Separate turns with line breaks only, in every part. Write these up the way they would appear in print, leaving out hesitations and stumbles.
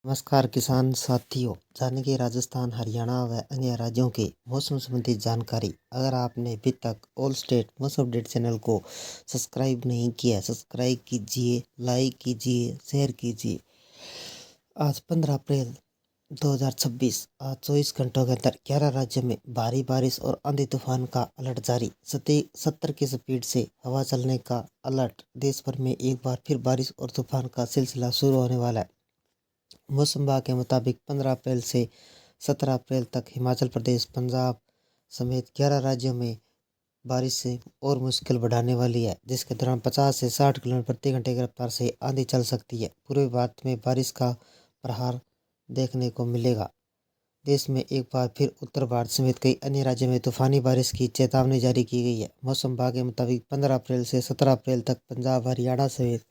नमस्कार किसान साथियों। जानेंगे राजस्थान, हरियाणा व अन्य राज्यों के मौसम संबंधी जानकारी। अगर आपने अभी तक ऑल स्टेट मौसम अपडेट चैनल को सब्सक्राइब नहीं किया, सब्सक्राइब कीजिए, लाइक कीजिए, शेयर कीजिए। आज 15 अप्रैल 2026, आज 24 घंटों के अंदर 11 राज्यों में भारी बारिश और आंधी तूफान का अलर्ट जारी। 70 की स्पीड से हवा चलने का अलर्ट। देश भर में एक बार फिर बारिश और तूफान का सिलसिला शुरू होने वाला है। मौसम विभाग के मुताबिक 15 अप्रैल से 17 अप्रैल तक हिमाचल प्रदेश, पंजाब समेत 11 राज्यों में बारिश से और मुश्किल बढ़ाने वाली है, जिसके दौरान 50 से 60 किलोमीटर प्रति घंटे की रफ्तार से आंधी चल सकती है। पूर्वी भारत में बारिश का प्रहार देखने को मिलेगा। देश में एक बार फिर उत्तर भारत समेत कई अन्य राज्यों में तूफानी बारिश की चेतावनी जारी की गई है। मौसम विभाग के मुताबिक 15 अप्रैल से 17 अप्रैल तक पंजाब, हरियाणा समेत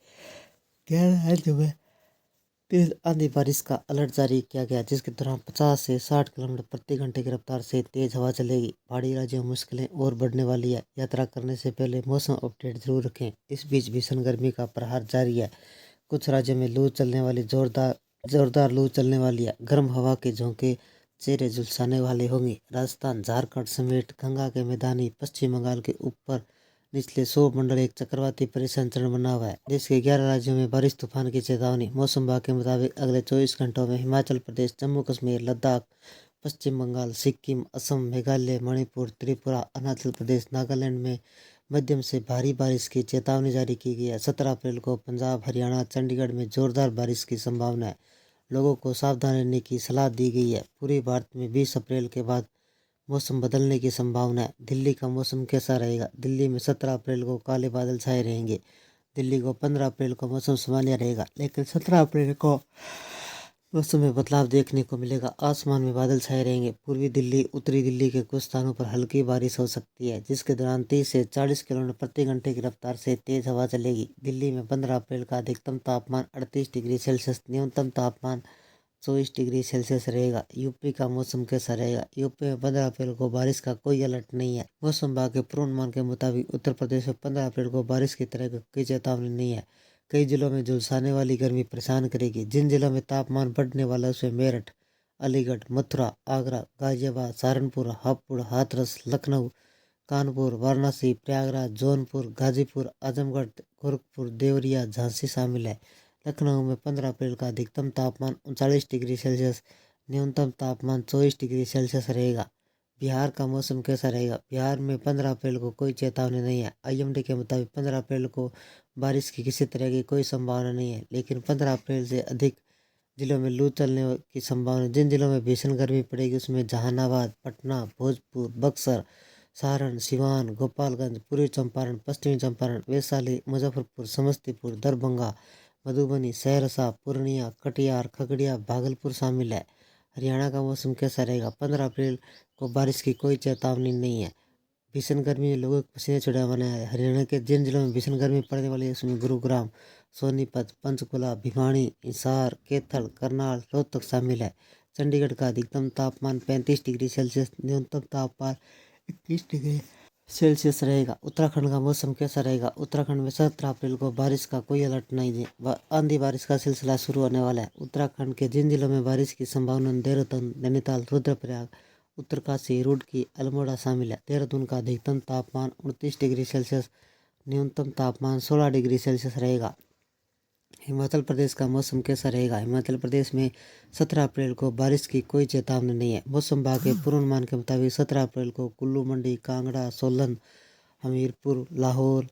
11 राज्यों में तेज आंधी बारिश का अलर्ट जारी किया गया, जिसके दौरान 50 से 60 किलोमीटर प्रति घंटे की रफ्तार से तेज हवा चलेगी। पहाड़ी राज्यों में मुश्किलें और बढ़ने वाली है। यात्रा करने से पहले मौसम अपडेट जरूर रखें। इस बीच भीषण गर्मी का प्रहार जारी है। कुछ राज्यों में जोरदार लू चलने वाली है। गर्म हवा के झोंके चेहरे झुलसाने वाले होंगे। राजस्थान, झारखंड समेत गंगा के मैदानी पश्चिम बंगाल के ऊपर निचले 100 मंडल एक चक्रवाती परिसंचरण बना हुआ है। देश के 11 राज्यों में बारिश तूफान की चेतावनी। मौसम विभाग के मुताबिक अगले 24 घंटों में हिमाचल प्रदेश, जम्मू कश्मीर, लद्दाख, पश्चिम बंगाल, सिक्किम, असम, मेघालय, मणिपुर, त्रिपुरा, अरुणाचल प्रदेश, नागालैंड में मध्यम से भारी बारिश की चेतावनी जारी की गई है। 17 अप्रैल को पंजाब, हरियाणा, चंडीगढ़ में जोरदार बारिश की संभावना है। लोगों को सावधान रहने की सलाह दी गई है। पूर्वी भारत में 20 अप्रैल के बाद मौसम बदलने की संभावना है। दिल्ली का मौसम कैसा रहेगा? दिल्ली में 17 अप्रैल को काले बादल छाए रहेंगे। दिल्ली को 15 अप्रैल को मौसम सामान्य रहेगा, लेकिन 17 अप्रैल को मौसम में बदलाव देखने को मिलेगा। आसमान में बादल छाए रहेंगे। पूर्वी दिल्ली, उत्तरी दिल्ली के कुछ स्थानों पर हल्की बारिश हो सकती है, जिसके दौरान 30 से 40 किलोमीटर प्रति घंटे की रफ्तार से तेज हवा चलेगी। दिल्ली में 15 अप्रैल का अधिकतम तापमान 38 डिग्री सेल्सियस, न्यूनतम तापमान 24 डिग्री सेल्सियस रहेगा। यूपी का मौसम कैसा रहेगा? यूपी में 15 अप्रैल को बारिश का कोई अलर्ट नहीं है। मौसम विभाग के पूर्वानुमान के मुताबिक उत्तर प्रदेश में 15 अप्रैल को बारिश की तरह की कोई चेतावनी नहीं है। कई जिलों में झुलसाने वाली गर्मी परेशान करेगी। जिन जिलों में तापमान बढ़ने वाला है उसमें मेरठ, अलीगढ़, मथुरा, आगरा, गाजियाबाद, सहारनपुर, हापुड़, हाथरस, लखनऊ, कानपुर, वाराणसी, प्रयागराज, जौनपुर, गाजीपुर, आजमगढ़, गोरखपुर, देवरिया, झांसी शामिल है। लखनऊ में 15 अप्रैल का अधिकतम तापमान 39 डिग्री सेल्सियस, न्यूनतम तापमान 24 डिग्री सेल्सियस रहेगा। बिहार का मौसम कैसा रहेगा? बिहार में 15 अप्रैल को कोई चेतावनी नहीं है। आईएमडी के मुताबिक 15 अप्रैल को बारिश की किसी तरह की कोई संभावना नहीं है, लेकिन 15 अप्रैल से अधिक जिलों में लू चलने की संभावना। जिन जिलों में भीषण गर्मी पड़ेगी उसमें जहानाबाद, पटना, भोजपुर, बक्सर, सारण, सिवान, गोपालगंज, पूर्वी चंपारण, पश्चिमी चंपारण, वैशाली, मुजफ्फरपुर, समस्तीपुर, दरभंगा, मधुबनी, सहरसा, पूर्णिया, कटिहार, खगड़िया, भागलपुर शामिल है। हरियाणा का मौसम कैसा रहेगा? 15 अप्रैल को बारिश की कोई चेतावनी नहीं है। भीषण गर्मी में लोगों को पसीने छुड़ाने है। हरियाणा के जिन जिलों में भीषण गर्मी पड़ने वाली है उसमें गुरुग्राम, सोनीपत, पंचकुला, भिवानी, हिसार, कैथल, करनाल, रोहतक शामिल है। चंडीगढ़ का अधिकतम तापमान 35 डिग्री सेल्सियस, न्यूनतम तापमान 21 डिग्री सेल्सियस रहेगा। उत्तराखंड का मौसम कैसा रहेगा? उत्तराखंड में 17 अप्रैल को बारिश का कोई अलर्ट नहीं है। आंधी बारिश का सिलसिला शुरू होने वाला है। उत्तराखंड के जिन जिलों में बारिश की संभावना, देहरादून, नैनीताल, रुद्रप्रयाग, उत्तरकाशी, रुड़की, अल्मोड़ा शामिल है। देहरादून का अधिकतम तापमान 29 डिग्री सेल्सियस, न्यूनतम तापमान 16 डिग्री सेल्सियस रहेगा। हिमाचल प्रदेश का मौसम कैसा रहेगा? हिमाचल प्रदेश में 17 अप्रैल को बारिश की कोई चेतावनी नहीं है। मौसम विभाग के पूर्वानुमान के मुताबिक 17 अप्रैल को कुल्लू, मंडी, कांगड़ा, सोलन, हमीरपुर, लाहौर,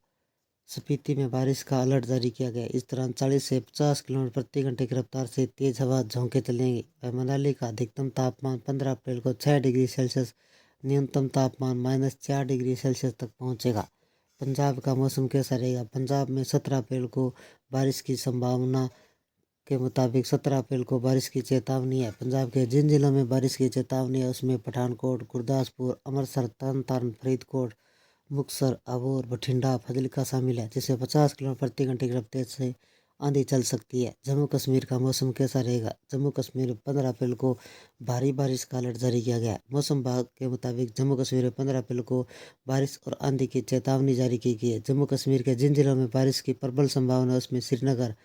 स्पीति में बारिश का अलर्ट जारी किया गया। इस दौरान 40 से 50 किलोमीटर प्रति घंटे की रफ्तार से तेज हवा झोंके चलेंगी। मनाली का अधिकतम तापमान 15 अप्रैल को 6 डिग्री सेल्सियस, न्यूनतम तापमान -4 डिग्री सेल्सियस तक पहुंचेगा। पंजाब का मौसम कैसा रहेगा? पंजाब में 17 अप्रैल को बारिश की संभावना के मुताबिक 17 अप्रैल को बारिश की चेतावनी है। पंजाब के जिन जिलों में बारिश की चेतावनी है उसमें पठानकोट, गुरदासपुर, अमृतसर, तरन तारण, फरीदकोट, मुक्तसर, अबोर, बठिंडा, फाजिल्का शामिल है, जिससे 50 किलोमीटर प्रति घंटे की रफ्तार से आंधी चल सकती है। जम्मू कश्मीर का मौसम कैसा रहेगा? जम्मू कश्मीर में 15 अप्रैल को भारी बारिश का अलर्ट जारी किया गया है। मौसम विभाग के मुताबिक जम्मू कश्मीर में 15 अप्रैल को बारिश और आंधी की चेतावनी जारी की गई है। जम्मू कश्मीर के जिन जिलों में बारिश की प्रबल संभावना है उसमें श्रीनगर,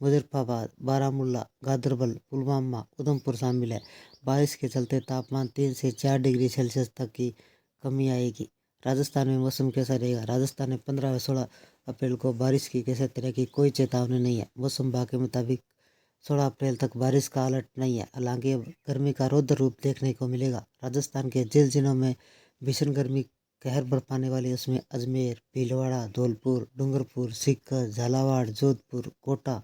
मुजफ्फराबाद, बारामूला, गांदरबल, पुलवामा, उधमपुर शामिल है। बारिश के चलते तापमान 3 से 4 डिग्री सेल्सियस तक की कमी आएगी। राजस्थान में मौसम कैसा रहेगा? राजस्थान में 15 व 16 अप्रैल को बारिश की किसी तरह की कोई चेतावनी नहीं है। मौसम विभाग के मुताबिक 16 अप्रैल तक बारिश का अलर्ट नहीं है। हालांकि गर्मी का रौद्र रूप देखने को मिलेगा। राजस्थान के जिन जिलों में भीषण गर्मी कहर बरपाने वाली उसमें अजमेर, भीलवाड़ा, धौलपुर, डूंगरपुर, सीकर, झालावाड़, जोधपुर, कोटा,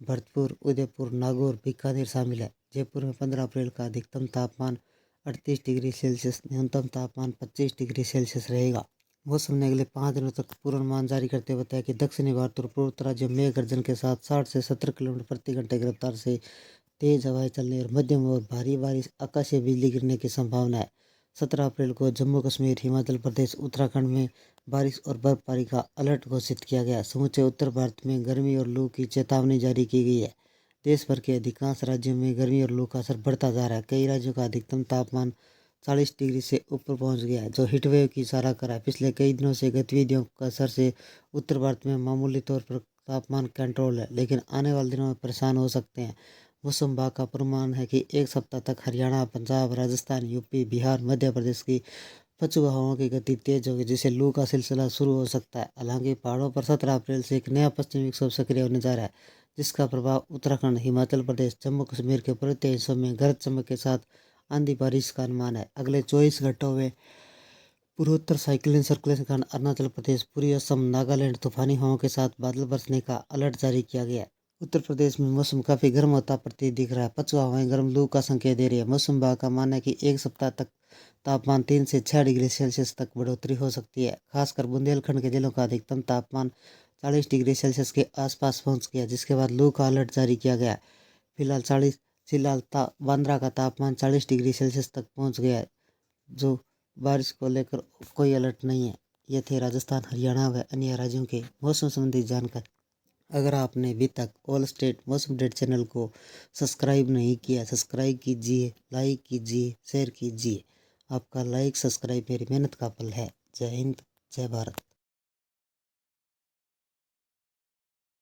भरतपुर, उदयपुर, नागौर, बीकानेर शामिल है। जयपुर में 15 अप्रैल का अधिकतम तापमान 38 डिग्री सेल्सियस, न्यूनतम तापमान 25 डिग्री सेल्सियस रहेगा। मौसम ने अगले 5 दिनों तक पूर्वानुमान जारी करते हुए बताया कि दक्षिणी भारत और पूर्वोत्तर राज्यों में मेघ गर्जन के साथ 60 से 70 किलोमीटर प्रति घंटे की रफ्तार से तेज हवाएं चलने और मध्यम और भारी बारिश, आकाशीय बिजली गिरने की संभावना है। 17 अप्रैल को जम्मू कश्मीर, हिमाचल प्रदेश, उत्तराखंड में बारिश और बर्फबारी का अलर्ट घोषित किया गया। समूचे उत्तर भारत में गर्मी और लू की चेतावनी जारी की गई है। देश भर के अधिकांश राज्यों में गर्मी और लू का असर बढ़ता जा रहा है। कई राज्यों का अधिकतम तापमान 40 डिग्री से ऊपर पहुंच गया है, जो हीटवेव की इशारा कर रहा है। पिछले कई दिनों से गतिविधियों का असर से उत्तर भारत में मामूली तौर पर तापमान कंट्रोल है, लेकिन आने वाले दिनों में परेशान हो सकते हैं। मौसम विभाग का पूर्वानुमान है कि एक सप्ताह तक हरियाणा, पंजाब, राजस्थान, यूपी, बिहार, मध्य प्रदेश की पछुआ हवाओं की गति तेज होगी, जिससे लू का सिलसिला शुरू हो सकता है। हालांकि पहाड़ों पर 17 अप्रैल से एक नया पश्चिमी विक्षोभ सक्रिय होने जा रहा है, जिसका प्रभाव उत्तराखंड, हिमाचल प्रदेश, जम्मू कश्मीर के पूर्वोत्तर हिस्सों में गरज चमक के साथ आंधी बारिश का अनुमान है। अगले 24 घंटों में पूर्वोत्तर साइक्लोन सर्कुलेशन के कारण अरुणाचल प्रदेश, पूर्वी असम, नागालैंड तूफानी हवाओं के साथ बादल बरसने का अलर्ट जारी किया गया है। उत्तर प्रदेश में मौसम काफी गर्म होता प्रतीत दिख रहा है। पछुआ हवाएं गर्म लू का संकेत दे रही है। मौसम विभाग का मानना है कि एक सप्ताह तक तापमान 3 से 6 डिग्री सेल्सियस तक बढ़ोतरी हो सकती है। खासकर बुंदेलखंड के जिलों का अधिकतम तापमान 40 डिग्री सेल्सियस के आसपास पहुंच गया, जिसके बाद लू का अलर्ट जारी किया गया। फिलहाल बांद्रा का तापमान 40 डिग्री सेल्सियस तक पहुंच गया है, जो बारिश को लेकर कोई अलर्ट नहीं है। ये थे राजस्थान, हरियाणा व अन्य राज्यों के मौसम संबंधी जानकारी। अगर आपने अभी तक ऑल स्टेट मौसम अपडेट चैनल को सब्सक्राइब नहीं किया, सब्सक्राइब कीजिए, लाइक कीजिए, शेयर कीजिए। आपका लाइक सब्सक्राइब मेरी मेहनत का फल है। जय हिंद, जय भारत।